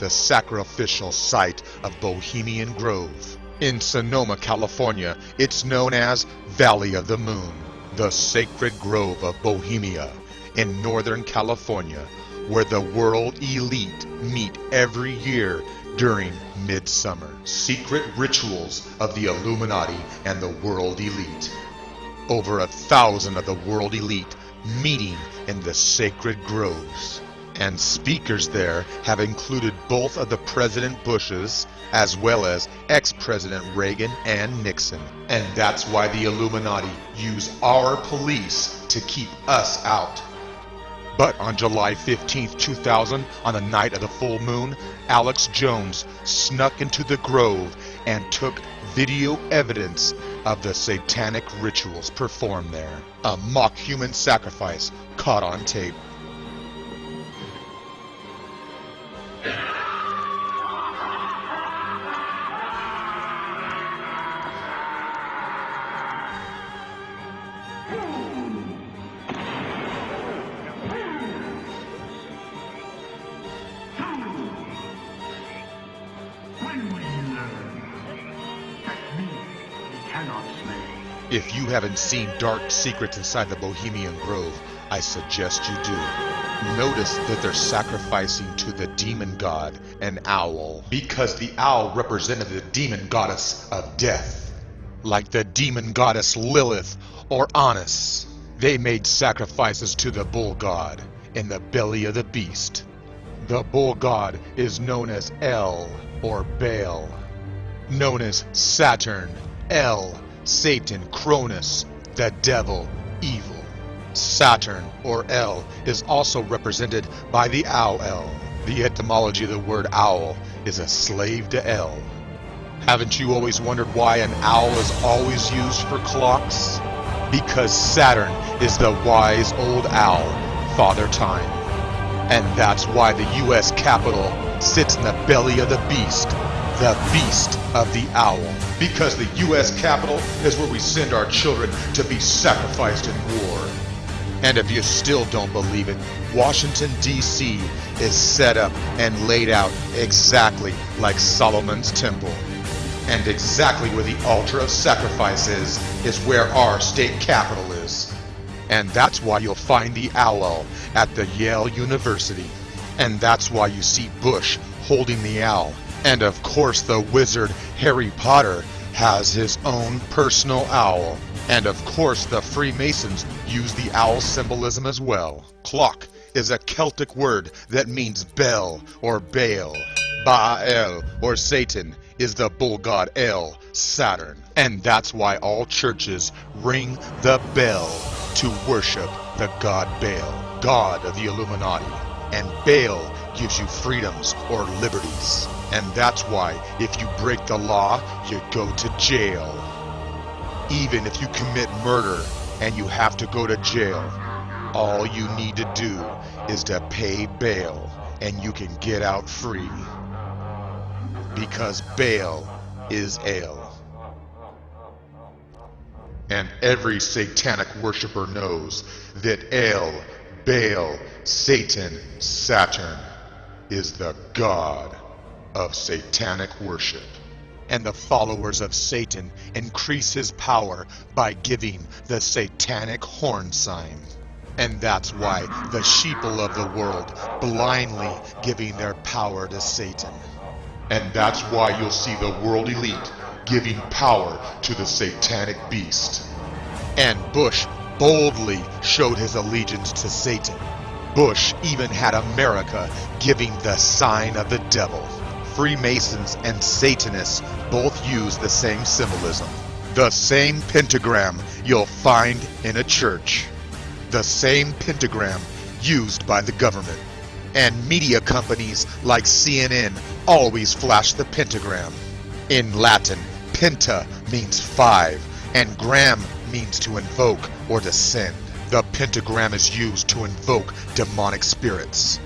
the sacrificial site of Bohemian Grove. In Sonoma, California, it's known as Valley of the Moon, the sacred grove of Bohemia in Northern California, where the world elite meet every year during midsummer. Secret rituals of the Illuminati and the world elite. Over 1,000 of the world elite meeting in the sacred groves. And speakers there have included both of the President Bushes as well as ex-President Reagan and Nixon. And that's why the Illuminati use our police to keep us out. But on July 15th, 2000, on the night of the full moon, Alex Jones snuck into the grove and took video evidence of the satanic rituals performed there. A mock human sacrifice caught on tape. If you haven't seen dark secrets inside the Bohemian Grove, I suggest you do. Notice that they're sacrificing to the demon god, an owl, because the owl represented the demon goddess of death. Like the demon goddess Lilith or Annis, they made sacrifices to the bull god in the belly of the beast. The bull god is known as El or Baal, known as Saturn, El, Satan, Cronus, the devil, evil. Saturn, or El, is also represented by the owl. The etymology of the word owl is a slave to El. Haven't you always wondered why an owl is always used for clocks? Because Saturn is the wise old owl, Father Time. And that's why the U.S. Capitol sits in the belly of the beast of the owl. Because the U.S. Capitol is where we send our children to be sacrificed in war. And if you still don't believe it, Washington, D.C. is set up and laid out exactly like Solomon's temple. And exactly where the altar of sacrifice is where our state capitol is. And that's why you'll find the owl at the Yale University. And that's why you see Bush holding the owl. And of course the wizard Harry Potter has his own personal owl. And of course the Freemasons use the owl symbolism as well. Clock is a Celtic word that means bell or Baal. Baal or Satan is the bull god El, Saturn. And that's why all churches ring the bell to worship the god Baal, god of the Illuminati. And Baal gives you freedoms or liberties. And that's why if you break the law, you go to jail. Even if you commit murder and you have to go to jail, all you need to do is to pay bail and you can get out free. Because Baal is El. And every satanic worshiper knows that El, Baal, Satan, Saturn is the god of satanic worship. And the followers of Satan increase his power by giving the satanic horn sign. And that's why the sheeple of the world blindly giving their power to Satan. And that's why you'll see the world elite giving power to the satanic beast. And Bush boldly showed his allegiance to Satan. Bush even had America giving the sign of the devil. Freemasons and Satanists both use the same symbolism. The same pentagram you'll find in a church. The same pentagram used by the government. And media companies like CNN always flash the pentagram. In Latin, penta means 5, and gram means to invoke or to send. The pentagram is used to invoke demonic spirits.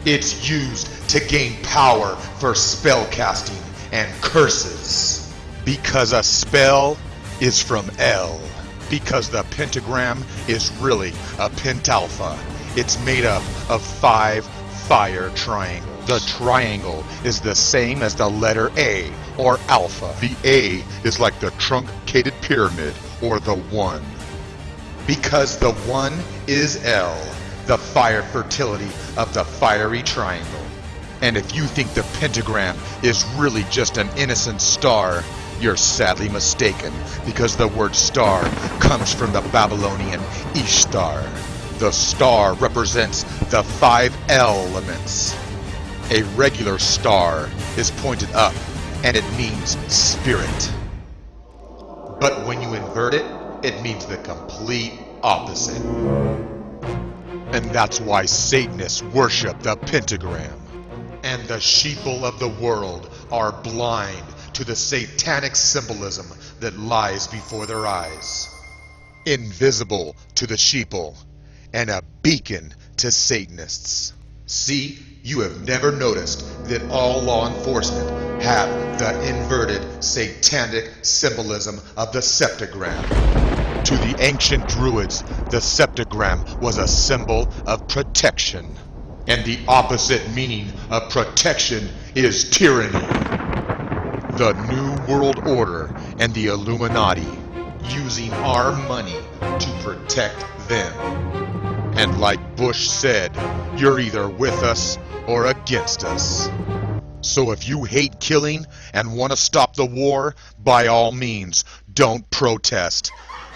It's used to gain power for spell casting and curses. Because a spell is from El. Because the pentagram is really a pentalpha. It's made up of 5 fire triangles. The triangle is the same as the letter A, or alpha. The A is like the truncated pyramid, or the 1. Because the 1 is L, the fire fertility of the fiery triangle. And if you think the pentagram is really just an innocent star, you're sadly mistaken, because the word star comes from the Babylonian Ishtar. The star represents the 5 elements. A regular star is pointed up, and it means spirit. But when you invert it, it means the complete opposite. And that's why Satanists worship the pentagram. And the sheeple of the world are blind to the satanic symbolism that lies before their eyes. Invisible to the sheeple, and a beacon to Satanists. See, you have never noticed that all law enforcement have the inverted satanic symbolism of the septagram. To the ancient Druids, the septagram was a symbol of protection. And the opposite meaning of protection is tyranny. The New World Order and the Illuminati, using our money to protect them. And like Bush said, you're either with us or against us. So if you hate killing and want to stop the war, by all means, don't protest,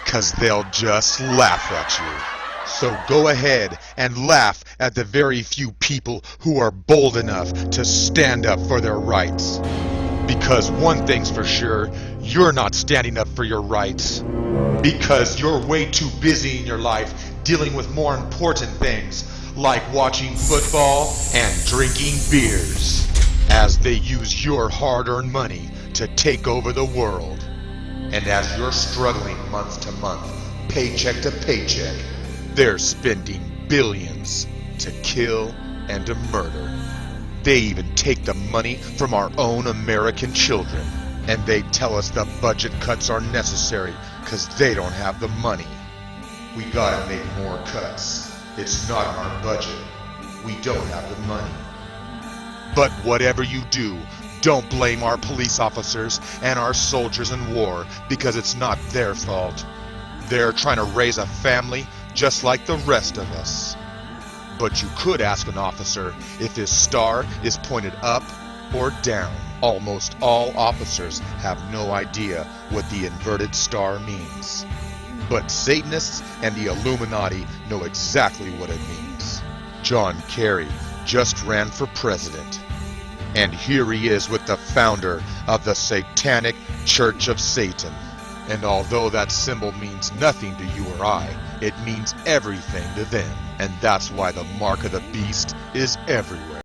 'cause they'll just laugh at you. So go ahead and laugh at the very few people who are bold enough to stand up for their rights. Because one thing's for sure, you're not standing up for your rights. Because you're way too busy in your life dealing with more important things, like watching football and drinking beers, as they use your hard-earned money to take over the world. And as you're struggling month to month, paycheck to paycheck, they're spending billions to kill and to murder. They even take the money from our own American children. And they tell us the budget cuts are necessary because they don't have the money. We gotta make more cuts. It's not in our budget. We don't have the money. But whatever you do, don't blame our police officers and our soldiers in war, because it's not their fault. They're trying to raise a family just like the rest of us. But you could ask an officer if his star is pointed up or down. Almost all officers have no idea what the inverted star means. But Satanists and the Illuminati know exactly what it means. John Kerry just ran for president. And here he is with the founder of the Satanic Church of Satan. And although that symbol means nothing to you or I, it means everything to them. And that's why the mark of the beast is everywhere.